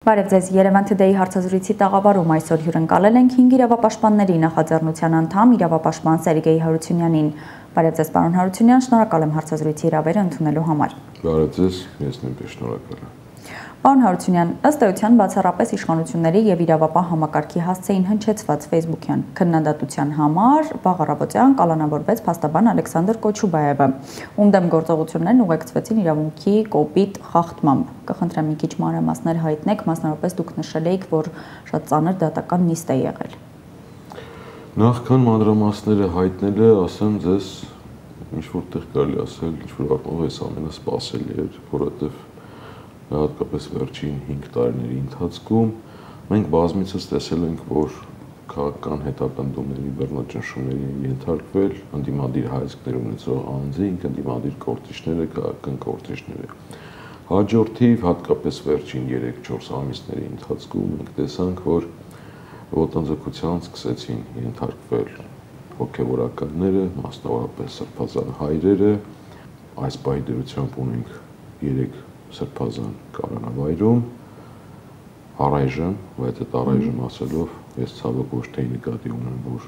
Բարև ձեզ, Երևան Today հարցազրույցի տաղավարում այսօր հյուրընկալել ենք 5 իրավապաշտպանների նախաձեռնության անդամ իրավապաշտպան Սերգեյ Հարությունյանին։ Բարև ձեզ, պարոն Հարությունյան, շնորհակալ եմ հարցազրույցի հրավերը ընդունելու համար։ Բարև ձեզ, ես նույնպես շնորհակալ եմ։ Պարոն Հարությունյան, ըստ էության բացառապես իշխանությունների եւ իրավապահ համակարգի հասցեին հնչեցված Facebook-յան քննադատության համար վաղ առավոտյան կալանավորվեց փաստաբան Ալեքսանդր Կոչուբաևը, ում դեմ գործողություններն ուղեկցվեցին իրավունքի կոպիտ խախտմամբ։ Կխնդրեմ մի քիչ մանրամասներ հայտնեք, մասնավորապես դուք նշել եք, որ շատ ծանր դատական նիստ է եղել։ Նախքան մանրամասները հայտնելը, ասեմ ձեզ, ինչ որտեղ կարելի ասել, ինչ որ առումով էս ամենը սպասելի էր, որովհետեւ հատկապես վերջին 5 տարիների ընթացքում մենք բազմիցս տեսել ենք, որ քաղաքական հետապնդումների բռնաճնշումների են ենթարկվել ընդդիմադիր հայացքներ ունեցող անձինք, ընդդիմադիր գործիչները, քաղաքական գործիչները։ Հաջորդիվ հատկապես վերջին 3-4 ամիսների ընթացքում մենք տեսանք, որ ոտնձգության սկսեցին ենթարկվել հոգևորականները, մասնավորապես սրբազան հայրերը, այս պահի դրությամբ ունենք 3 սրբազան կալանավայրում, առայժմ, բայց այդ առայժմ ասելով, ես ցավոք ոչ թե նկատի ունեմ, որ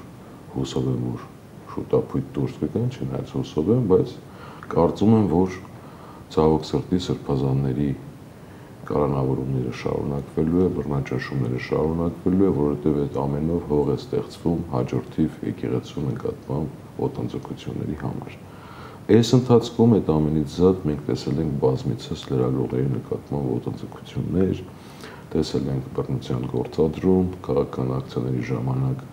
հուսով եմ, որ շուտապույտ դուրս կգան, չնայած հուսով եմ, բայց կարծում եմ, որ ցավոք սրտի սրբազանների կալանավորումները շարունակվելու է, բռնաճնշումները շարունակվելու է, որովհետև այդ ամենով հող է ստեղծվում հաջորդիվ եկեղեցու նկատմամբ ոտնձգությունների համար։ Այս ընթացքում այդ ամենից զատ մենք տեսել ենք բազմիցս լրագրողների նկատմամբ ոտնձգություններ, տեսել ենք բռնության գործադրում, քաղաքական ակցիաների ժամանակ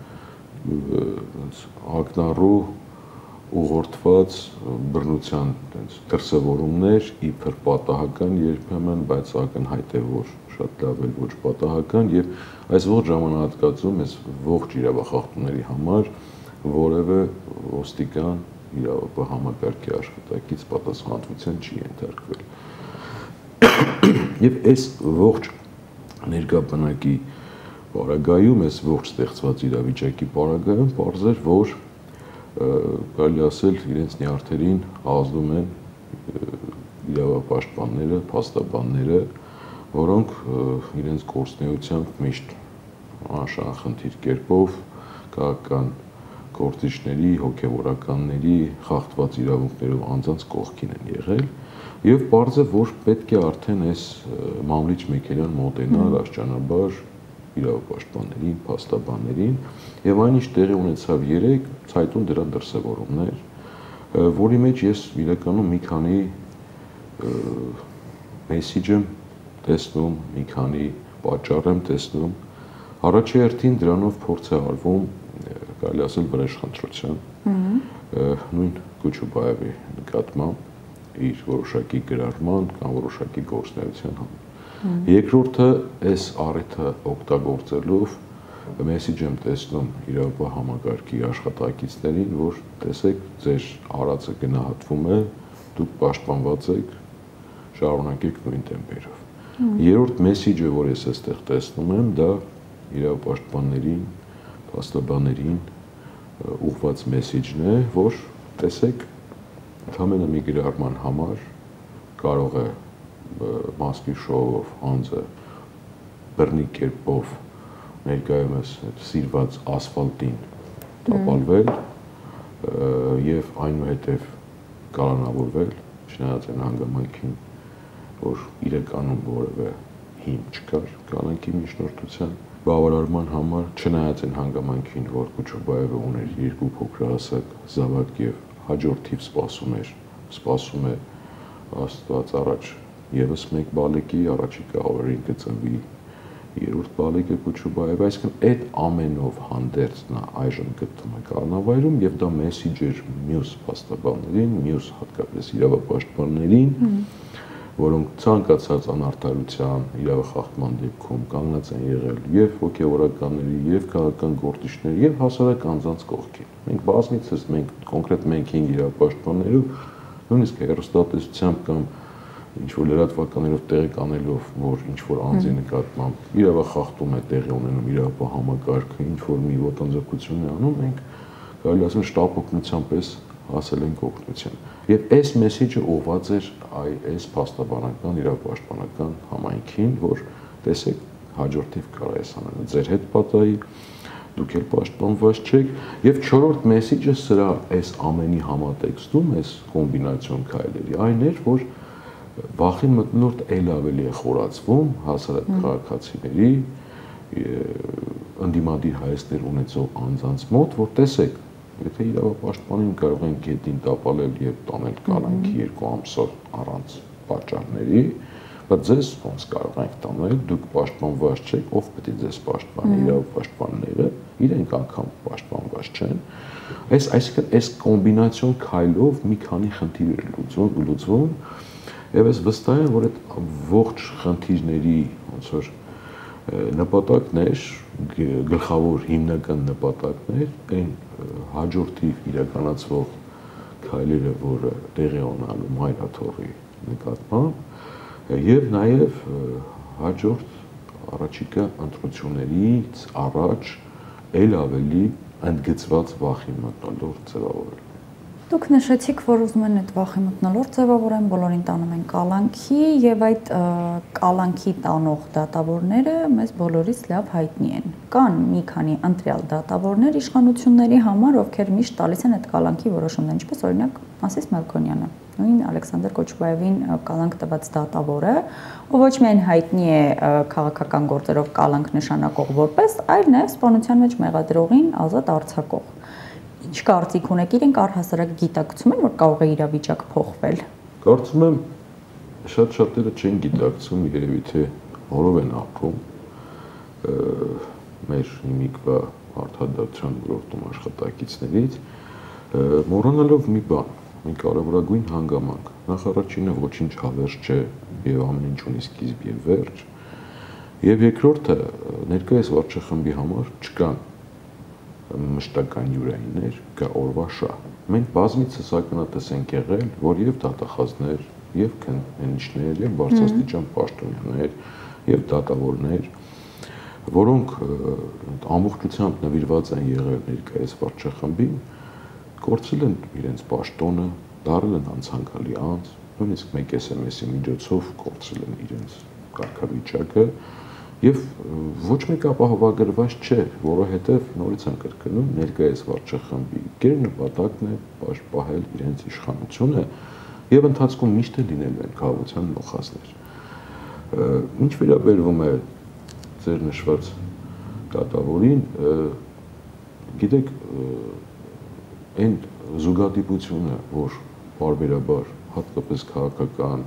ակնառու ուղղորդված բռնության դրսևորումներ, իբր պատահական երբեմն, բայց ակնհայտ է, որ շատ լավ էլ ոչ պատահական, եւ այս ողջ ժամանակահատվածում այս ողջ իրավախախտումների համար որևէ ոստիկան իրավապահ համակարգի աշխատակից պատասխանատվության չի ենթարկվել։ Եվ այս ողջ ներկա բնակի պարագայում, այս ողջ ստեղծված իրավիճակի պարագայում պարզ էր, որ կարելի ասել իրենց նյարդերին ազդում են իրավապաշտպանները, փաստաբանները, որոնք իրենց գործունեությամբ միշտ անշահախնդիր կերպով քաղաքական գործիչների, հոգևորականների խախտված իրավունքներով անձանց կողքին են եղել եւ պարզ է, որ պետք է արդեն այս մամլիչ մեքենան մոտենալ աստիճանաբար իրավապաշտպաններին, փաստաբաններին եւ այնինչ տեղի ունեցավ 3 ցայտուն դրան դրսևորումներ, որի մեջ ես իրականում մի քանի մեսեջ եմ տեսնում, մի քանի պատճառ եմ տեսնում։ Առաջի հերթին դրանով փորձ է արվում կարելի ասել վրեժխնդրության նույն Կոչուբաևի նկատմամբ իր որոշակի գրառման կամ որոշակի գործունեության համար։ Երկրորդը այս առիթը օգտագործելով մեսեջ եմ տեսնում իրավապահ համակարգի աշխատակիցներին, որ տեսեք ձեր արածը գնահատվում է, դուք պաշտպանված եք, շարունակեք նույն տեմպերով։ Երրորդ մեսեջը, որ ես այստեղ տեսնում եմ, դա իրավապաշտպաններին, փաստաբաններին ուղղված մեսեջն է, որ տեսեք ընդհանրապես մի գրառման համար կարող է մասկի շոուով անձը բռնի կերպով ներկայումս սիրված ասֆալտին տապալվել եւ այնուհետեւ կալանավորվել, չնայած այն հանգամանքին, որ իրականում որևէ հիմք չկար կալանքի միջնորդության բավարարման համար, չնայած այն հանգամանքին, որ Կոչուբաևը ուներ 2 փոքրահասակ զավակ եւ հաջորդիվ սպասում է Աստված առաջ եւս մեկ բալիկի, առաջիկա օրերին կծնվի 3-րդ բալիկը Կոչուբաևը, այսինքն այդ ամենով հանդերձ նա այժմ գտնվում է կալանավայրում եւ դա մեսեջ էր մյուս փաստաբաններին, մյուս հատկապես իրավապաշտպաններին, որոնք ցանկացած անարդարության իրավախախտման դեպքում կանգնած են եղել եւ հոգեվորականների, եւ քաղաքական գործիչների, եւ հասարակ անձանց կողքին։ Մենք բազմիցս կոնկրետ մենք 5 իրավապաշտպաններով նույնիսկ հեռուստատեսությամբ կամ ինչ որ լրատվականներով տեղեկանելով, որ ինչ որ անձի նկատմամբ իրավախախտում է տեղի ունենում իրավապահ համակարգը, ինչ որ մի ոտնձգություն է անում, մենք կարելի ասել շտապօգնության պես հասել ենք օգնության։ Եվ այս մեսեջը ուղղված էր այս փաստաբանական իրավապաշտպանական համայնքին, որ տեսեք հաջորդիվ կարող ես անել ձեր հետ պատահի, դուք էլ պաշտպանված չեք, եւ չորրորդ մեսեջը սրա այս ամենի համատեքստում, այս կոմբինացիոն քայլերի այն էր, որ վախի մթնոլորտ ել ավելի է խորացվում հասարակ քաղաքացիների ընդդիմադիր հայացքներ ունեցող անձանց մոտ, որ տեսեք, եթե իրավապաշտպանին կարող են գետին տապալել եւ տանել կալանքի 2 ամսով առանց պատճառների, բայց ձեզ ոնց կարող ենք տանել, դուք պաշտպանված չեք, ով պետք է ձեզ պաշտպանի, իրավապաշտպանները, իրենք անգամ պաշտպանված չեն։ Այսինքն այս կոմբինացիոն քայլով մի քանի խնդիր էր լուծվում, եւ ես վստահ եմ, որ այդ ողջ խնդիրների ոնց որ նպատակն էր, գլխավոր հիմնական նպատակն էր այն հաջորդիվ իրականացվող քայլերը, որը տեղի ունենալու մայրաթողի նկատմամբ եւ նաեւ հաջորդ առաջիկա ընտրություններից առաջ ել ավելի ընդգծված վախի մթնոլորտ ձևավորել։ Դուք նշեցիք, որ ուզում են այդ վախի մթնոլորտ ձևավորեն, բոլորին տանում են կալանքի եւ այդ կալանքի տանող դատավորները մեզ բոլորիս լավ հայտնի են։ Կան մի քանի ընտրյալ դատավորներ իշխանությունների համար, ովքեր միշտ տալիս են այդ կալանքի որոշումները, ինչպես օրինակ Մասիս Մելքոնյանը, նույն Ալեքսանդր Կոչուբաևին կալանք տված դատավորը, ով ոչ միայն հայտնի է քաղաքական գործերով կալանք նշանակող որպես, այլ նաեւ սպանության մեջ մեղադրողին ազատ արձակող։ Ինչ կարծիք ունեք, իրենք առհասարակ գիտակցում են, որ կարող է իրավիճակ փոխվել։ Կարծում եմ շատ-շատերը չեն գիտակցում, երևի թե որով են ապրում մեր հիմիկվա արդարադատության ոլորտում աշխատակիցներից, մոռանալով մի բան, մի կարևորագույն հանգամանք։ Նախ առաջինը ոչինչ հավերժ չէ եւ ամեն ինչ ունի սկիզբ եւ վերջ։ Եվ երկրորդը ներկայիս վարչախմբի համար չկան մշտական յուրայիններ, կա օրվա շահ։ Մենք բազմիցս ակնատես ենք եղել, որ եւ դատախազներ, եւ քննիչներ, եւ բարձրաստիճան պաշտոնյաներ, եւ դատավորներ, որոնք ամբողջությամբ նվիրված են եղել ներկայիս վարչախմբին, կորցրել են իրենց պաշտոնը, դարձել են անցանկալի անձ, նույնիսկ մեկ SMS-ի միջոցով կորցրել են իրենց կարգավիճակը եւ ոչ մեկ ապահովագրված չէ, որովհետեւ նորից եմ կրկնում, ներկայիս վարչախմբի գերնպատակն է պաշտպանել իրենց իշխանությունը եւ ընթացքում միշտ է լինելու են քաղաքության նոխազներ։ Ինչ վերաբերում է ձեր նշված դատավորին, գիտեք, այն զուգադիպությունը, որ բարբերաբար հատկապես քաղաքական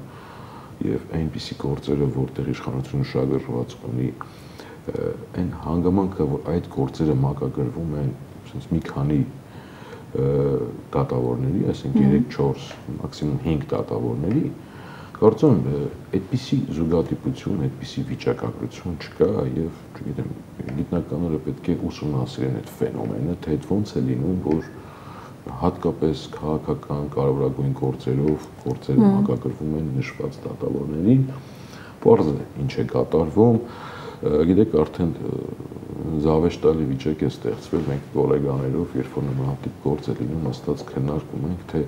եւ այնպիսի գործերը, որտեղ իշխանությունը շահագրգռված ունի, այն հանգամանքը, որ այդ գործերը մակագրվում են, ասես մի քանի դատավորների, այսինքն 3-4, մաքսիմում 5 դատավորների, կարծում եմ, այդպիսի զուգադիպություն, այդպիսի վիճակագրություն չկա եւ, չգիտեմ, գիտնականները պետք է ուսումնասիրեն այդ ֆենոմենը, թե այդ ոնց է լինում, որ հատկապես քաղաքական կարևորագույն գործերով գործերը մակագրվում են նշված դատավորներին, պարզ է ինչ է կատարվում, գիտեք արդեն զավեշտալի վիճակ է ստեղծվել, մենք գոլեգաներով, երբ որ նմանատիպ գործ է լինում, հաստատ քննարկում ենք, թե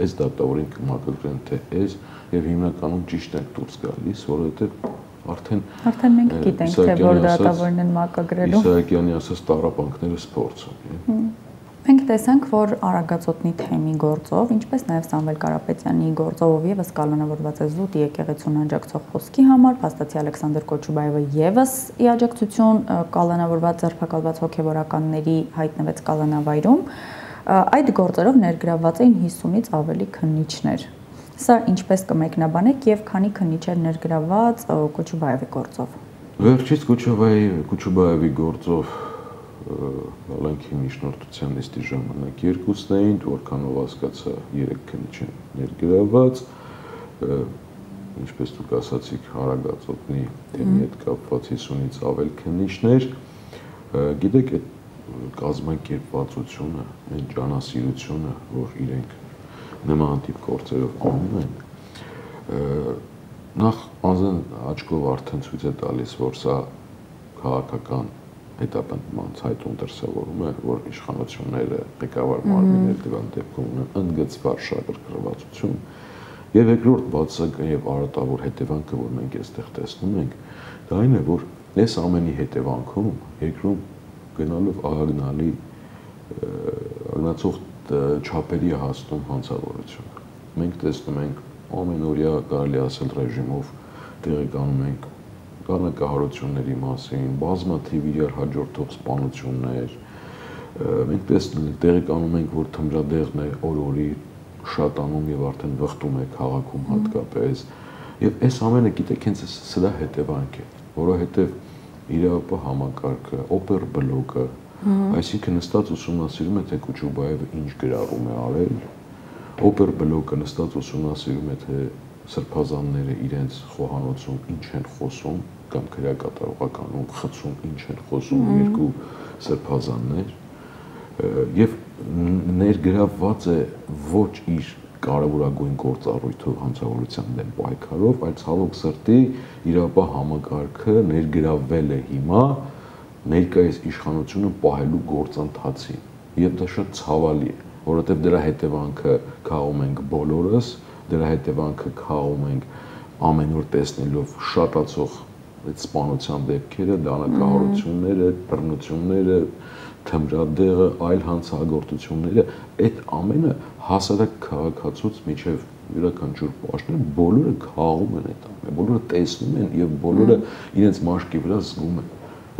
այս դատավորին կմակագրեն, թե այս եւ հիմնականում ճիշտ են դուրս գալիս, որովհետեւ արդեն մենք գիտենք, թե որ դատավորն են մակագրելու։ Իսահակյանի ասած տառապանքները սփորձում։ Մենք տեսանք, որ Արագածոտնի թեմի գործով, ինչպես նաև Սամվել Կարապետյանի գործով եւս կալանավորված է զուտ եկեղեցուն աջակցող խոսքի համար, փաստացի Ալեքսանդր Կոչուբաևը եւս ի աջակցություն կալանավորված ձերբակալված հոգեվորականների հայտնվեց կալանավայրում, այդ գործերով ներգրավված էին 50-ից ավելի քննիչներ։ Սա ինչպես կմեկնաբանեք եւ քանի քննիչ էր ներգրավված Կոչուբաևի գործով։ Վերջից Կոչուբաևի գործով Կալանքի միջնորդության նիստի ժամանակ երկուսն էին, որքանով հասկացա 3 քննիչ են ներգրավված, ինչպես դուք ասացիք, Արագածոտնի թեմի հետ կապված 50-ից ավել քննիչներ, գիտեք, այդ կազմակերպվածությունը, այն ջանասիրությունը, որ իրենք նմանատիպ գործերով անում են, նախ անձն աչքով արդեն ցույց է տալիս, որ սա քաղաքական հետապնդման ցայտուն դրսևորում է, որ իշխանությունները ղեկավար մարմիններ դրան դեպքում ունեն ընդգծված շահագրգռվածություն Եվ երկրորդ բացասական եւ արատավոր հետևանքը, որ մենք այստեղ տեսնում ենք, դա այն է, որ այս ամենի հետևանքում երկրում գնալով աղագնալի ագնացող չափերի հասնում հանցավորությունը։ Մենք տեսնում ենք ամենօրյա կարելի ասել ռեժիմով տեղեկանում ենք կառնակահարությունների մասին, բազմաթիվ իրար հաջորդող սպանություններ։ Մենք տեղեկանում ենք, որ թմրադեղն է օր-օրի շատանում եւ արդեն վխտում է քաղաքում հատկապես։ Եվ այս ամենը գիտեք հենց սրա հետևանք է, որովհետեւ իրավապահ համակարգը, օպեր բլոկը, այսինքն նստած ուսումնասիրում է, թե Քոչուբաևը ինչ գրառում է արել, օպեր բլոկը նստած ուսումնասիրում է, թե սրբազանները իրենց խոհանոցում ինչ են խոսում կամ քրեակատարողականում խցում ինչ են խոսում երկու սրբազաններ եւ ներգրավված է ոչ իր կարևորագույն գործառույթով հանցավորության դեմ պայքարով, այլ ցավոք սրտի իրավապահ համակարգը ներգրավվել է հիմա ներկայիս իշխանությունը պահելու գործընթացին եւ դա շատ ցավալի է, որովհետեւ դրա հետևանքը քաղում ենք բոլորս, դրա հետևանքը քաղում ենք ամեն օր տեսնելով շատացող այդ սպանության դեպքերը, դանակահարությունները, բռնությունները, թմրադեղը, այլ հանցագործությունները, այդ ամենը հասարակ քաղաքացուց միջև յուրաքանչյուր պաշտոն բոլորը քաղում են այդ ամենը, բոլորը տեսնում են եւ բոլորը իրենց մաշկի վրա զգում են,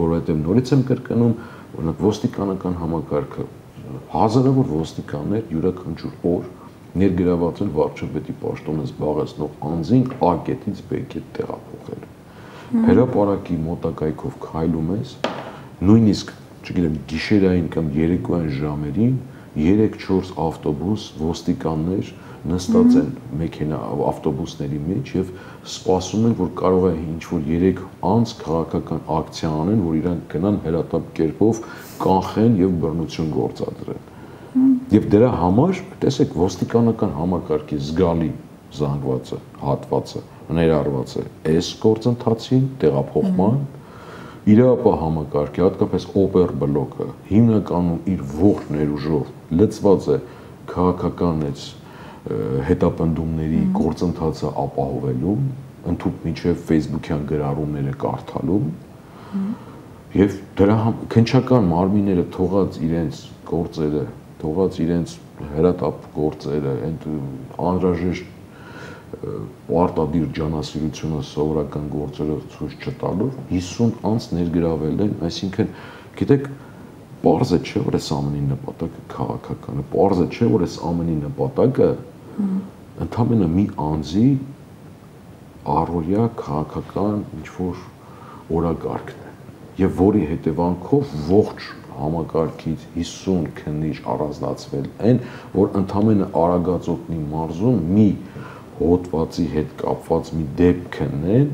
որովհետեւ նորից եմ կրկնում, օրինակ ոստիկանական համակարգը հազարավոր ոստիկաններ յուրաքանչյուր օր ներգրաված են վարչապետի պաշտոնը զբաղեցնող անձին A կետից B կետ տեղափոխել։ Հրապարակի մոտակայքով քայլում ես, նույնիսկ, չգիտեմ, գիշերային կամ երեկոյան ժամերին 3-4 ավտոբուս ոստիկաններ նստած են մեքենա ավտոբուսների մեջ եւ սպասում են, որ կարող է ինչ-որ 3 անձ քաղաքական ակցիա անեն, որ իրանք գնան հրատապ կերպով կանխեն եւ բռնություն գործադրեն։ Եվ դրա համար, տեսեք, ոստիկանական համակարգի զգալի զանգվածը, հատվածը ներառված է այս գործընթացին, տեղափոխման, իրավապահ համակարգի, հատկապես օպեր բլոկը, հիմնականում իր ողջ ներուժով լծված է քաղաքական այս հետապնդումների գործընթացը ապահովելու, ընդհուպ մինչև Facebook-յան գրառումները կարդալու, եւ դրա քնչական մարմինները թողած իրենց գործերը, թողած իրենց հրատապ գործերը, անհրաժեշտ պարտադիր ջանասիրությունը սովորական գործերով ցույց չտալով 50 անց ներգրավել են, այսինքն գիտեք, պարզ է չէ, որ այս ամենի նպատակը քաղաքական է, պարզ է չէ, որ այս ամենի նպատակը ընդհանրապես մի անձի առօրյա քաղաքական ինչ-որ օրակարգն է, եւ որի հետևանքով ողջ համակարգից 50 քննիչ առանձնացվել են, որ ընդհանրապես Արագածոտնի մարզում մի հոտվածի հետ կապված մի դեպք քննեն,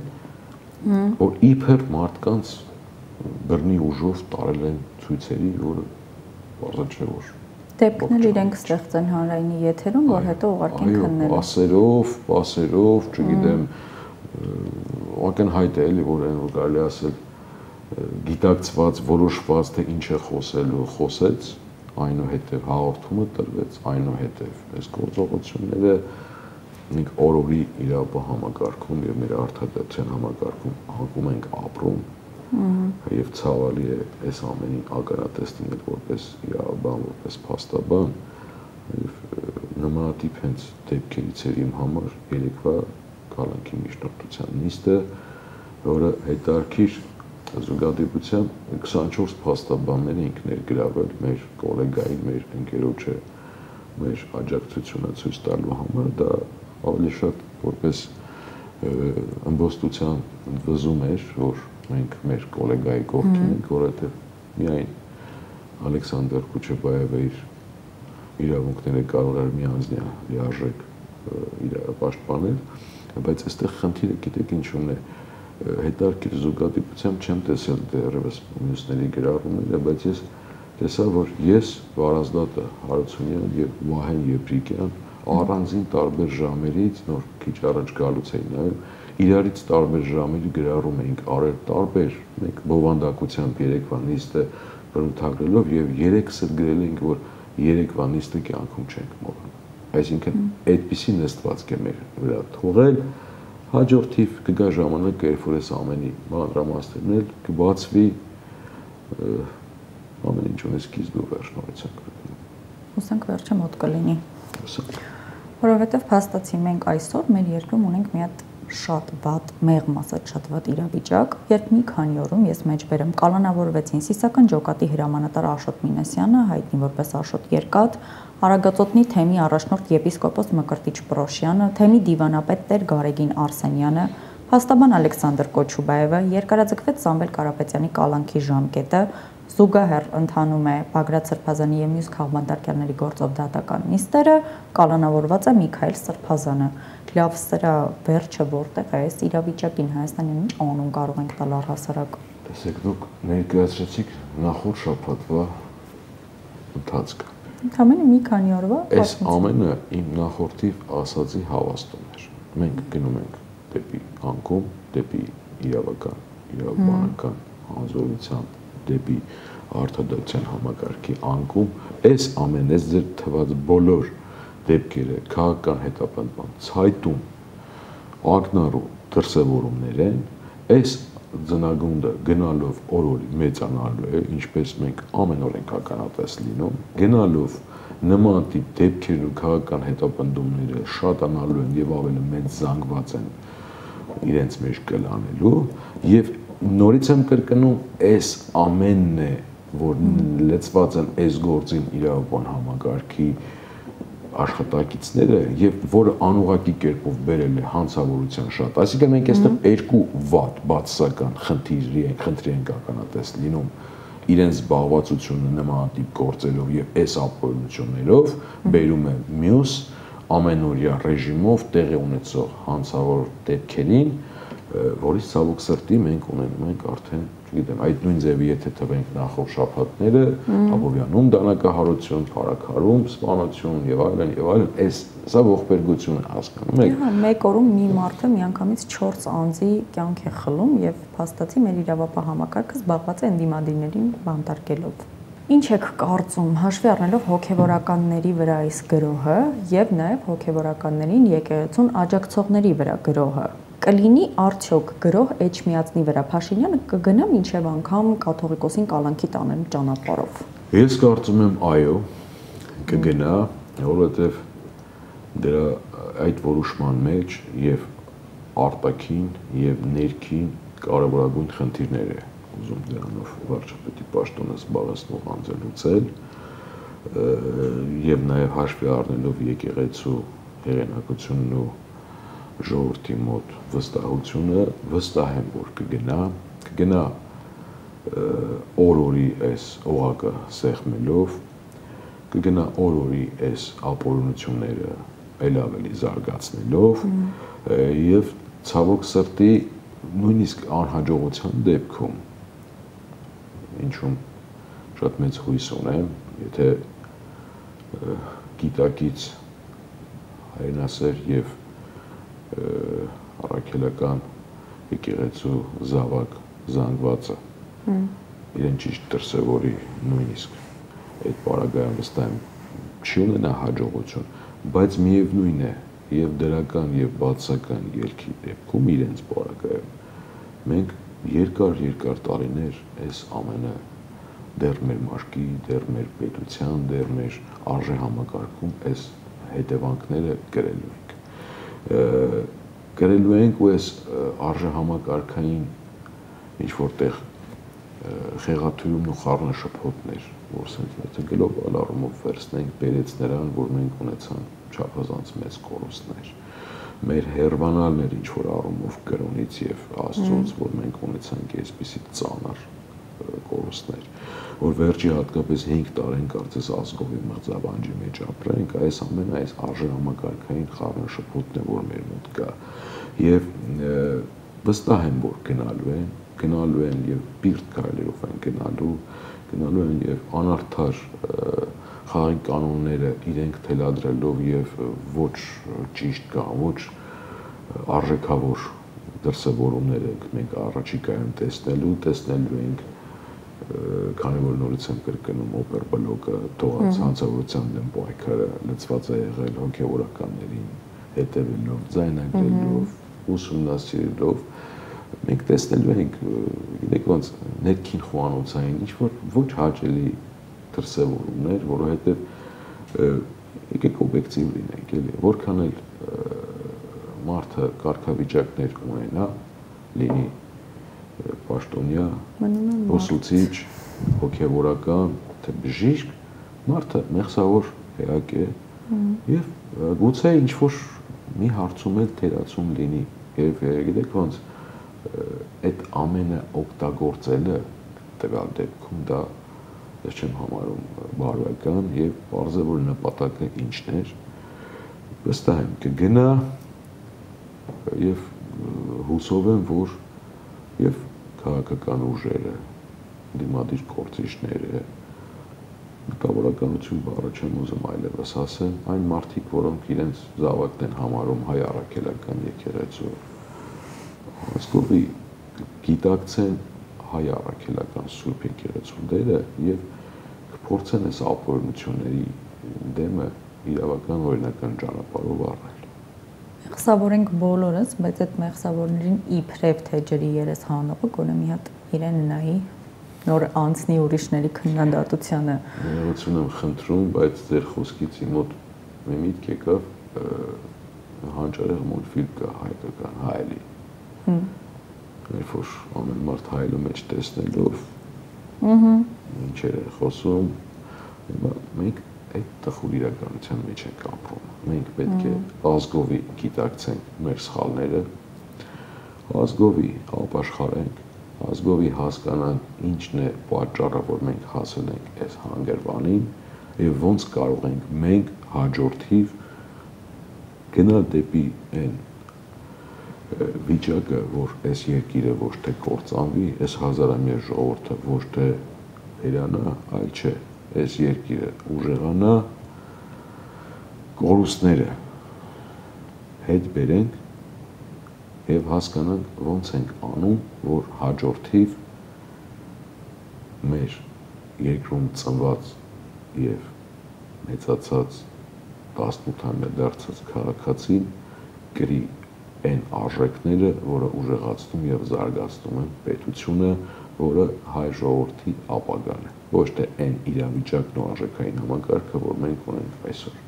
որ իբր մարդկանց բռնի ուժով տարել են ցույցերի, որը բարձր չէ որ դեպքն էլ իրենք ստեղծեն հանրայինի եթերում, որ հետո ուղարկեն քննելու։ Պասերով, չգիտեմ, ակնհայտ է էլի, որ կարելի ասել գիտակցված, որոշված, թե ինչ է խոսելու, խոսեց, այնուհետև հաղորդումը տրվեց, այնուհետև այս գործողությունները մենք օրորի իրավապահ համակարգում եւ մեր արդարադատության համակարգում հակում ենք ապրում եւ ցավալի է այս ամենին ականատես լինել որպես իրավաբան, որպես փաստաբան եւ նմանատիպ հենց դեպքերից էր իմ համար երեկվա Կալանքի միջնորդության նիստը, որը հետարքիր զուգադիպությամբ 24 փաստաբաններ ենք ներգրավել մեր գոլեգայի, մեր ընկերոջը, մեր աջակցությունը ցույց տալու համար, դա ավելի շատ որպես ըմբոստության վզում էր, որ մենք մեր գոլեգայի կողքին ենք, որովհետև միայն Ալեքսանդր Քոչուբաևը իր իրավունքները կարող էր միանձնյա լիարժեք պաշտպանել, բայց այստեղ խնդիրը գիտեք ինչու՞մն է, հետարքիր զուգադիպությամբ չեմ տեսել դեռևս մյուսների գրառումները, բայց ես տեսա, որ ես Վարազդատը Հարությունյան եւ Վահեն Եփրիկյան առանձին տարբեր ժամերից նոր քիչ առաջ գալուց էին նայում, իրարից տարբեր ժամերի գրառում էինք արել տարբեր, մենք բովանդակությամբ երեկվա նիստը բնութագրելով եւ երեքս էլ գրել էինք, որ երեկվա նիստը կյանքում չենք մոռանա։ Այսինքն այդպիսի նստվածք է մեր վրա թողել, հաջորդիվ կգա ժամանակ, երբ որ այս ամենի մանրամասներն էլ կբացվի, ամեն ինչ ունի սկիզբ ու վերջ, նորից ենք։ Հուսանք վերջը մոտ կլինի։ Հուսանք։ Որովհետև փաստացի մենք այսօր մեր երկրում ունենք մի հատ շատ վատ, մեղմ ասած շատ վատ իրավիճակ, երբ մի քանի օրում ես մեջբերեմ կալանավորվեցին Սիսական ջոկատի հրամանատար Աշոտ Մինասյանը, հայտնի որպես Աշոտ Երկաթ, Արագածոտնի թեմի առաջնորդ եպիսկոպոս Մկրտիչ Պրոշյանը, թեմի դիվանապետ Տեր Գարեգին Արսենյանը, փաստաբան Ալեքսանդր Կոչուբաևը, երկարաձգվեց Սամվել Կարապետյանի կալանքի ժամկետը, զուգահեռ ընթանում է Բագրատ Սրբազանի եւ մյուս քաղբանտարկյալների գործով դատական նիստերը, կալանավորված է Միքայել Սրբազանը։ Լավ, սրա վերջը որտեղ է այս իրավիճակին Հայաստանին ինչ անուն կարող ենք տալ առհասարակ։ Տեսեք, դուք ներկայացրեցիք նախորդ շաբաթվա ընթացքը։ Ընդամենը մի քանի օրվա։ Այս ամենը իմ նախորդիվ ասածի հավաստում էր։ Մենք գնում ենք դեպի անկում, դեպի իրավական, իրավաբանական հանձնարարության, դեպի արտադրության համակարգի անկում, այս ամենը ես ձեր թված բոլոր դեպքերը քաղաքական հետապնդման ցայտուն ակնառու դրսևորումներ են, այս ձնագունդը գնալով օր-օրի մեծանալու է, ինչպես մենք ամեն օր ենք ականատես լինում, գնալով նման տիպ դեպքերն ու քաղաքական հետապնդումները շատանալու են եւ ավելի մեծ զանգված են իրենց մեջ կլանելու եւ նորից եմ կրկնում, այս ամենն է, որ լծված են այս գործին իրավաբան համակարգի աշխատակիցները եւ որը անուղղակի կերպով բերել է հանցավորության շատ։ Այսինքն մենք այստեղ երկու վատ բացասական խնդիրի ենք ականատես լինում իրենց զբաղվածությունը նմանատիպ գործերով եւ այս ապօրինություններով բերում է մյուս ամենօրյա ռեժիմով տեղի ունեցող հանցավոր դեպքերին, որից ցավոք սրտի մենք ունենում ենք արդեն, չգիտեմ, այդ նույն ձևի եթե թվենք նախորդ շաբաթները, Աբովյանում դանակահարություն, Փարաքարում սպանություն եւ այլն, այս սա ողբերգություն է, հասկանում եք։ Մեկ օրում մի մարդը միանգամից 4 անձի կյանք է խլում եւ փաստացի մեր իրավապահ համակարգը զբաղված է ընդդիմադիրներին բանտարկելով։ Ինչ եք կարծում, հաշվի առնելով հոգեվորականների վրա այս գրոհը եւ նաեւ հոգեվորականներին եկեղեցուն աջակցողների վրա գրոհը, կլինի արդյոք գրոհ Էջմիածնի վրա Փաշինյանը կգնա մինչեւ անգամ կաթողիկոսին կալանքի տանելու ճանապարհով։ Ես կարծում եմ այո, կգնա, որովհետեւ դրա այդ որոշման մեջ եւ արտաքին եւ ներքին կարևորագույն խնդիրներ է ուզում դրանով վարչապետի պաշտոնը զբաղեցնող անձը լուծել եւ նաեւ հաշվի առնելով եկեղեցու հեղինակությունն ու ժողովրդի մոտ վստահությունը, վստահ եմ, որ կգնա օր-օրի այս օղակը սեղմելով, կգնա օր-օրի այս ապօրինությունները ել ավելի զարգացնելով եւ ցավոք սրտի նույնիսկ անհաջողության դեպքում ինչում շատ մեծ հույս ունեմ, եթե գիտակից հայրենասեր եւ առաքելական եկեղեցու զավակ զանգվածը իրեն ճիշտ դրսևորի նույնիսկ այդ պարագայում վստահ եմ չի ունենա հաջողություն, բայց միևնույն է եւ դրական եւ բացական ելքի դեպքում իրենց պարագայում մենք երկար տարիներ այս ամենը դեռ մեր մաշկի, դեռ մեր պետության, դեռ մեր արժե համակարգում այս հետևանքները կրելու ենք ու այս արժե համակարգային ինչ որտեղ խեղաթյուրումն ու խառնաշփոթներ, որ սենց եթե գլոբալ առումով վերցնենք, բերեց նրան, որ մենք ունեցանք չափազանց մեծ կորուստներ։ Մեր հերվանալն էր ինչ որ առումով կրոնից եւ Աստծոց, որ մենք ունեցանք այսպիսի ծանր կորուստներ, որ վերջի հատկապես 5 տարին կարծես ազգովի մղձավանջի մեջ ապրենք, այս ամենը այս արժե համակարգային խառնաշփոթն է, որ մեր մոտ կա եւ վստահ եմ, որ գնալու են եւ պիրտ կարելիով են գնալու են եւ անարդար խաղի կանոնները իրենք թելադրելով եւ ոչ ճիշտ կամ ոչ արժեքավոր դրսևորումները մենք առաջիկայում տեսնելու ենք քանի որ նորից եմ կրկնում օպեր բլոկը թողած հանցավորության դեմ պայքարը լծված է եղել հոգևորականներին հետևելով, ձայնագրելով, ուսումնասիրելով, մենք տեսնելու ենք, գիտեք ոնց ներքին խոհանոցային ինչ-որ ոչ հաճելի դրսևորումներ, որովհետև եկեք օբյեկտիվ լինենք, էլի, որքան էլ մարդը կարգավիճակներ ունենա, լինի պաշտոնյա, ուսուցիչ, հոգևորական, թե բժիշկ, մարդը մեղսավոր էակ է եւ գուցե ինչ-որ մի հարցում էլ թերացում լինի եւ գիտեք ոնց այդ ամենը օգտագործելը տվյալ դեպքում դա ես չեմ համարում բարոյական եւ բարձր որ նպատակը ինչն էր վստահ եմ կգնա եւ հուսով եմ որ եւ քաղաքական ուժերը դիմադիր կորցիչները մտավորականություն բառը չեմ ուզում այլևս ասել այն մարդիկ որոնք իրենց զավակն են համարում հայ առաքելական եկեղեցու ասկովի գիտակցեն հայ առաքելական սուրբ եկեղեցու դերը եւ կփորձեն այս ապօրինությունների դեմը իրավական օրինական ճանապարհով առնել Մեղսավորենք բոլորս, բայց այդ մեղսավորներին իբրև թե ջրի երես հանողը գոնե մի հատ իրեն նայի նոր անցնի ուրիշների քննադատությանը։ Ներողություն եմ խնդրում, բայց ձեր խոսքից իմ մոտ մի միտք եկավ հանճարեղ մուլտֆիլմ կա հայկական հայելի։ Երբ որ ամեն մարդ հայելու մեջ տեսնելով ինչեր է խոսում, մենք այդ տխուր իրականության մեջ ենք ապրում։ Մենք պետք է ազգովի գիտակցենք մեր սխալները, ազգովի ապաշխարենք, ազգովի հասկանանք ինչն է պատճառը, որ մենք հասել ենք այս հանգրվանին եւ ոնց կարող ենք մենք հաջորդիվ գնալ դեպի այն վիճակը, որ այս երկիրը ոչ թե կործանվի, այս հազարամյա ժողովուրդը ոչ թե հերանա, այլ չէ, այս երկիրը ուժեղանա, կորուստները հետ բերենք եւ հասկանանք ոնց ենք անում, որ հաջորդիվ մեր երկրում ծնված եւ մեծացած 18-ամյա դարձած քաղաքացին գրի այն արժեքները, որը ուժեղացնում եւ զարգացնում են պետությունը, որը հայ ժողովրդի ապագան է, ոչ թե այն իրավիճակն ու արժեքային համակարգը, որ մենք ունենք այսօր։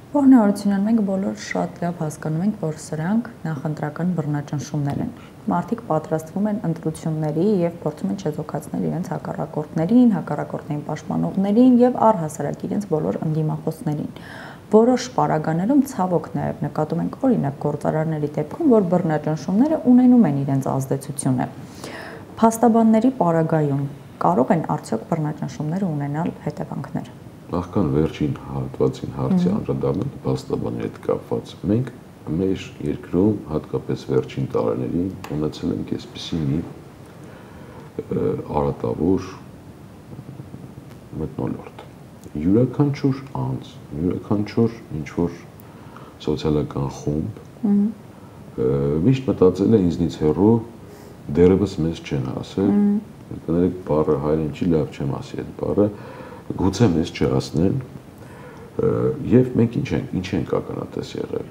Օրինարությունն մենք բոլոր շատ լավ հասկանում ենք, որ սրանք նախընտրական բռնաճնշումներ են։ Մարդիկ պատրաստվում են ընտրությունների եւ փորձում են չեզոքացնել իրենց հակառակորդներին, հակառակորդներին պաշտպանողներին եւ առհասարակ իրենց բոլոր ընդդիմախոսներին։ Որոշ պարագաներում ցավոք նաև նկատում ենք օրինակ գործարարների դեպքում, որ բռնաճնշումները ունենում են իրենց ազդեցությունը։ Փաստաբանների պարագայում կարող են արդյոք բռնաճնշումները ունենալ հետևանքներ։ Նախքան վերջին հատվածին հարցի անդրադառնալ փաստաբանների հետ կապված, մենք մեր երկրում հատկապես վերջին տարիներին ունեցել ենք այսպիսի մի արատավոր մթնոլորտ։ Յուրաքանչյուր անձ, յուրաքանչյուր ինչ-որ սոցիալական խումբ միշտ մտածել է ինձնից հեռու դերևս մեզ չեն հասել, կներեք բառը հայերեն չի լավ չեմ ասի այդ բառը, գուցե մեզ չհասնեն եւ մենք ինչ ենք ականատես եղել։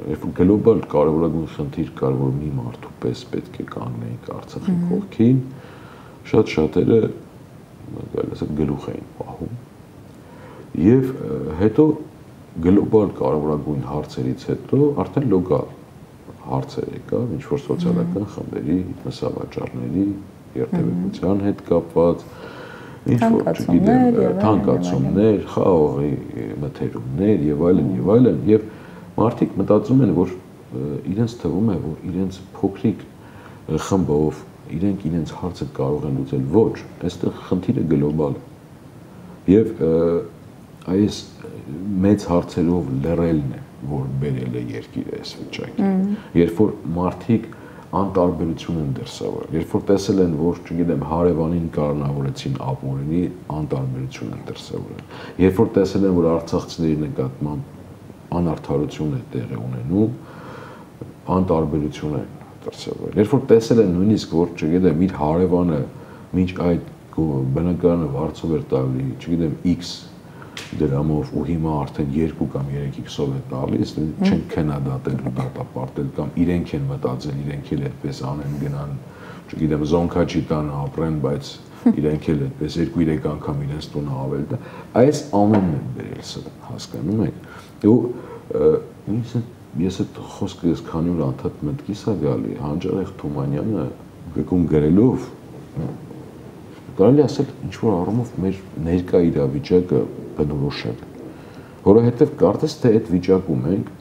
Երբ գլոբալ կարևորագույն խնդիր կար, որ մի մարդու պես պետք է կանգնենք Արցախի կողքին, շատ շատերը գլուխ էին պահում։ Եվ հետո գլոբալ կարևորագույն հարցերից հետո արդեն լոկալ հարցեր եկավ, ինչ որ սոցիալական խմբերի, մսավաճառների, երթևեկության հետ կապված, ինչ որ չգիտեմ, թանկացումներ, խաղողի մթերումներ եւ այլն, եւ մարդիկ մտածում են, որ իրենց թվում է, որ իրենց փոքրիկ խմբով իրենք իրենց հարցը կարող են լուծել, ոչ, այստեղ խնդիրը գլոբալ է։ Եվ այս մեծ հարցերով լռելն է, որ բերել է երկիրը այս վիճակի։ Երբ որ մարդիկ անտարբերություն են դրսևորել, երբ որ տեսել են, որ չգիտեմ, հարևանին կառնավորեցին ապօրինի, անտարբերություն են դրսևորել։ Երբ որ տեսել են, որ արցախցիների նկատմամբ անարդարություն է տեղի ունենում, անտարբերություն են դրսևորել։ Երբ որ տեսել են նույնիսկ, որ չգիտեմ, իր հարևանը մինչ այդ բնակարանը վարձով էր տալի, չգիտեմ, X դրամով ու հիմա արդեն 2 կամ 3x-ով է տալիս, չեն քննադատել ու դատապարտել կամ իրենք են մտածել, իրենք էլ այդպես անեն, գնան, չգիտեմ, զոնքաչի տան ապրեն, բայց իրենք էլ այդպես 2-3 անգամ իրենց տունը ավել դա, այս ամենն են բերել սա, հասկանում եք։ Ու ես այդ խոսքը քանի օր անդադ մտքիս է գալի, Հանջարեղ Թումանյանը գկում գրելով կարելի ասել ինչ-որ առումով մեր ներկա իրավիճակը բնորոշել, որովհետև կարծես թե այդ վիճակում ենք,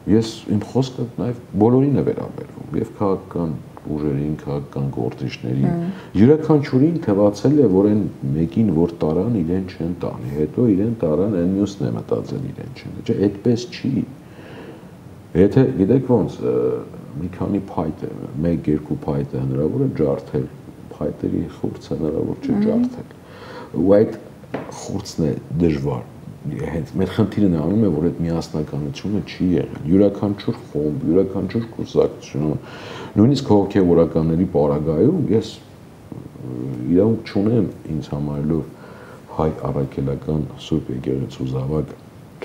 ես իմ խոսքը նաև բոլորին է վերաբերվում, եւ քաղաքական ուժերին, քաղաքական գործիչներին, յուրաքանչյուրին թվացել է, որ այն մեկին որ տարան իրեն չեն տանի, հետո իրեն տարան այն մյուսն է մտածել իրեն չեն, չէ, այդպես չի։ Եթե գիտեք ոնց մի քանի փայտ է, 1-2 փայտ է հնարավոր է ջարդել, փայտերի խուրձ հնարավոր չէ ջարդել։ Ու այդ խուրձն է դժվար։ Հենց մեր խնդիրն է անում է, որ այդ միասնականությունը չի եղել։ Յուրաքանչյուր խումբ, յուրաքանչյուր կուսակցություն, նույնիսկ հոգևորականների պարագայում ես իրավունք չունեմ ինձ համարելով հայ առաքելական Սուրբ Եկեղեցու զավակ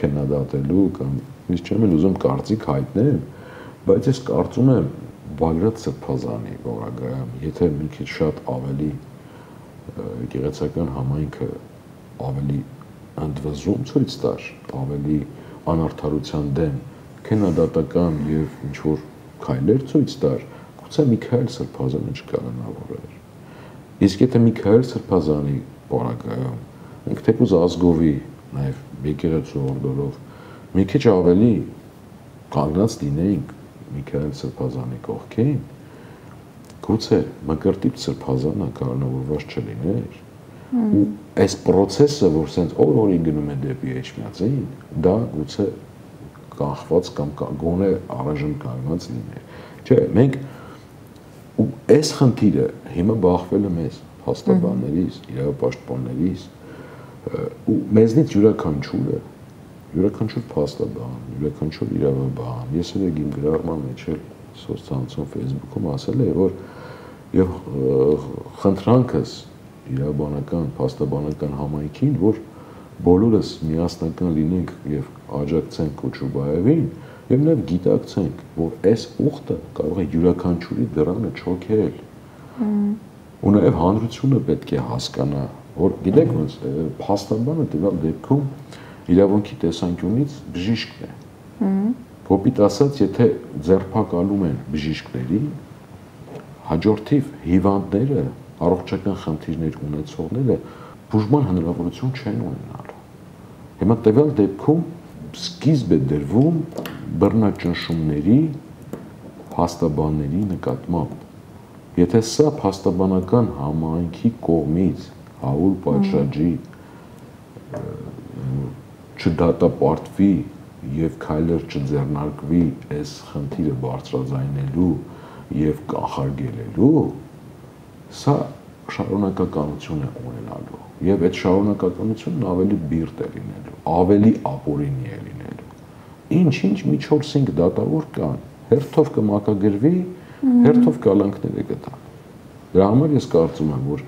քննադատելու կամ ես չեմ էլ ուզում կարծիք հայտնեմ, բայց ես կարծում եմ Բագրատ Սրբազանի պարագայում, եթե մի քիչ շատ ավելի եկեղեցական համայնքը ավելի ընդվզում ցույց տար, ավելի անարդարության դեմ քննադատական եւ ինչ որ քայլեր ցույց տար, գուցե Միքայել Սրբազանը չկարանավորեր։ Իսկ եթե Միքայել Սրբազանի պարագայում մենք թեկուզ ազգովի նաեւ եկեղեցու օրդորով մի քիչ ավելի կանգնած լինեինք Միքայել Սրբազանի կողքին, գուցե Մկրտիչ Սրբազանը կառավարված չլիներ։ Ու այս process-ը, որ sense օր-օրի գնում է դեպի Էջմիածին, դա գուցե կանխված կամ գոնե առայժմ կանգնած լիներ։ Չէ, մենք ու այս խնդիրը հիմա բախվել է մեզ, փաստաբաններից, իրավապաշտպաններից, ու մեզնից յուրաքանչյուր փաստաբան, յուրաքանչյուր իրավաբան, ես էլ իմ գրառման մեջ էլ սոցցանցում, Facebook-ում ասել եմ, որ եւ խնդրանքս իրավաբանական, փաստաբանական համայնքին, որ բոլորս միասնական լինենք եւ աջակցենք Կոչուբաևին եւ նաեւ գիտակցենք, որ այս ուխտը կարող է յուրաքանչյուրի դրանը չոքել։ Ու նաեւ հանրությունը պետք է հասկանա, որ գիտեք ոնց փաստաբանը տվյալ դեպքում իրավունքի տեսանկյունից բժիշկն է։ Կոպիտ ասած, եթե ձերբակալում են բժիշկներին, հաջորդիվ հիվանդները, առողջական խնդիրներ ունեցողները բուժման հնարավորություն չեն ունենալու։ Հիմա տվյալ դեպքում սկիզբ է դրվում բռնաճնշումների փաստաբանների նկատմամբ։ Եթե սա փաստաբանական համայնքի կողմից հավուլ պատժաճի չդատապարտվի եւ քայլեր չձեռնարկվի այս խնդիրը բարձրաձայնելու եւ կանխարգելելու, սա շարունակականություն է ունենալու եւ այդ շարունակականությունն ավելի բիրտ է լինելու, ավելի ապօրինի է լինելու։ Ինչ-ինչ մի 4-5 դատավոր կան, հերթով կմակագրվի, հերթով կալանքները կտան։ Դրա համար ես կարծում եմ, որ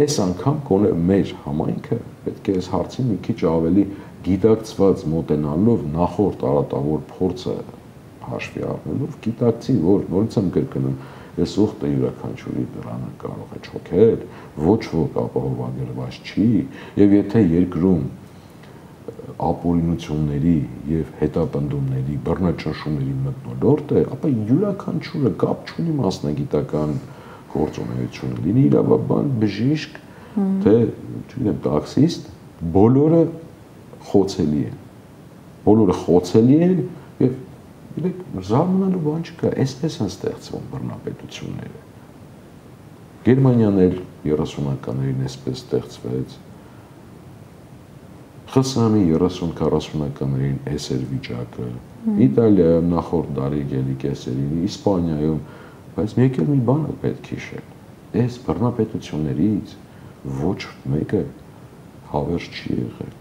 այս անգամ գոնե մեր համայնքը պետք է այս հարցին մի քիչ ավելի գիտակցված մոտենալով նախորդ արատավոր փորձը հաշվի առնելով գիտակցի, որ նորից եմ կրկնում, այս ուխտը յուրաքանչյուրի դրանը կարող է չոքել, ոչ ոք ապահովագրված չի, եւ եթե երկրում ապօրինությունների եւ հետապնդումների, բռնաճնշումների մթնոլորտ է, ապա յուրաքանչյուրը կապ չունի մասնագիտական գործունեությունը, լինի իրավաբան, բժիշկ, թե չգիտեմ, տաքսիստ, բոլորը խոցելի են։ Բոլորը խոցելի են եւ գիտեք, զարմանալու բան չկա, այսպես են ստեղծվում բռնապետությունները։ Գերմանիան էլ 30-ականներին այսպես ստեղծվեց։ ԽՍՀՄ-ի 30-40-ականներին այս էր վիճակը։ Իտալիայում նախորդ դարի գելիկեսերին, Իսպանիայում, բայց մեկ էլ մի բան է պետք հիշել։ Այս բռնապետություններից ոչ մեկը հավերժ չի եղել։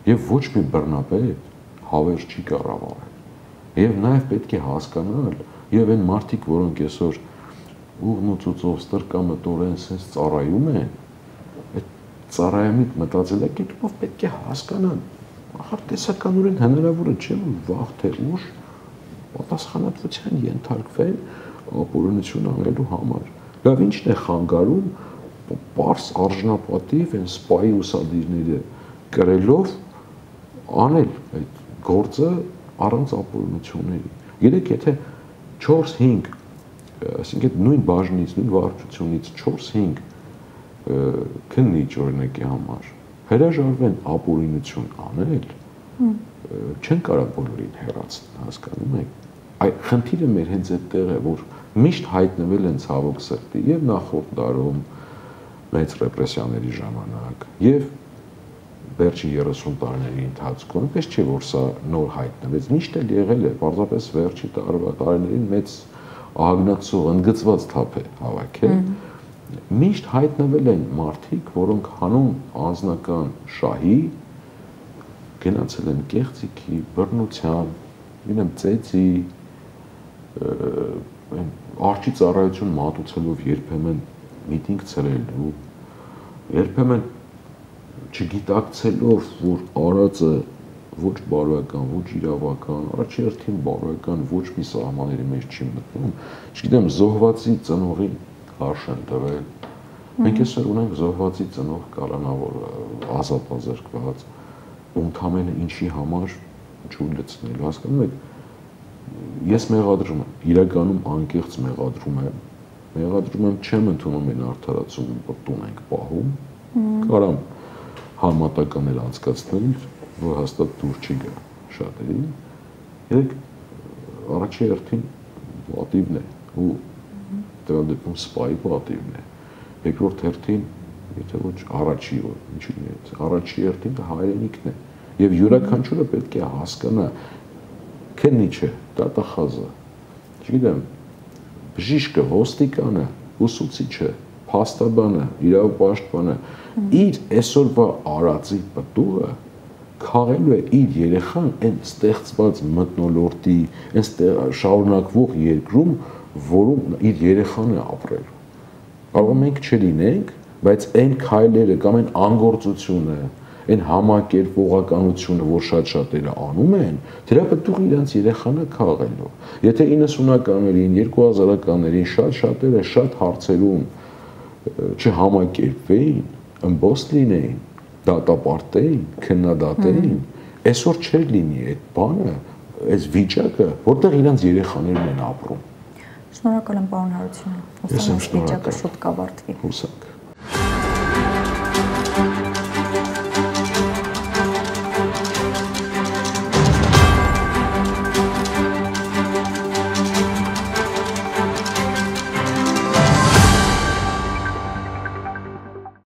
Եվ ոչ մի բռնապետ հավերժ չի կառավարել։ Եվ նաև պետք է հասկանալ, եւ այն մարդիկ, որոնք այսօր ուղնուծուծով ստրկամտորեն sense ծառայում են, այդ ծառայամիտ մտածելակերպով պետք է հասկանան, ախր տեսականորեն հնարավոր է չէ՞ որ վաղ թե ուշ պատասխանատվության ենթարկվեն ապօրինություն անելու համար։ Լավ, ի՞նչն է խանգարում պարզ արժանապատիվ են սպայի ուսադիրները կրելով անել այդ գործը առանց ապօրինությունների։ Երեք եթե 4-5, այսինքն նույն բաժնից, նույն վարչությունից 4-5 քննիչ օրինակի համար հրաժարվեն ապօրինություն անել, չեն կարող բոլորին հեռացնել, հասկանում եք։ Այդ խնդիրը մեր հենց այդտեղ է, որ միշտ հայտնվել են ցավոք սրտի եւ նախորդ դարում մեծ ռեպրեսիաների ժամանակ եւ վերջին 30 տարիների ընթացքում, պես չէ որ սա նոր հայտնվեց, միշտ էլ եղել է, պարզապես վերջի տարիներին մեծ ահագնացող ընդգծված թափ է հավաքել։ Միշտ հայտնվել են մարդիկ, որոնք հանուն անձնական շահի գնացել են կեղծիքի, բռնության, ինեմ ծեծի, արջի ծառայություն մատուցելով երբեմն միտինգ ցրելու, երբեմն չգիտակցելով, որ արածը ոչ բարոյական, ոչ իրավական, առաջի հերթին բարոյական ոչ մի սահմանների մեջ չի մտնում, չգիտեմ, զոհվածի ծնողին հարշ են տվել։ Մենք այսօր ունենք զոհվածի ծնող կալանավոր ազատազրկված, ընդամենը ինչի համար ջուր լցնելու, հասկանում եք, ես մեղադրում եմ, իրականում անկեղծ մեղադրում եմ, չեմ ընդունում այն արդարացում, որ տուն ենք պահում, կարամ համատականներ անցկացնել, որ հաստատ դուր չի գա շատերին, երեք առաջի հերթին պատիվն է ու դրա դեպքում սպայի պատիվն է, երկրորդ հերթին, եթե ոչ առաջի, առաջի հերթին հայրենիքն է եւ յուրաքանչյուրը պետք է հասկանա քննիչը, դատախազը, չգիտեմ, բժիշկը, ոստիկանը, ուսուցիչը, փաստաբանը, իրավապաշտպանը իր այսօրվա արածի պտուղը քաղելու է իր երեխան այն ստեղծված մթնոլորտի, այն շարունակվող երկրում, որում իր երեխան է ապրել։ Կարող մենք չլինենք, բայց այն քայլերը կամ այն անգործությունը, այն համակերպողականությունը, որ շատ-շատերը անում են, դրա պտուղը իրենց երեխանը քաղելու։ Եթե 90-ականներին, 2000-ականներին շատ-շատերը շատ հարցերում չհամակերպվեին, ըմբոստ լինեին, դատապարտեին, քննադատեին, այսօր չէր լինի այդ բանը, այս վիճակը, որտեղ իրենց երեխաներն են ապրում։ Շնորհակալ եմ, պարոն Հարությունյան։ Հուսամ, այս վիճակը շուտ կավարտվի։ Հուսանք։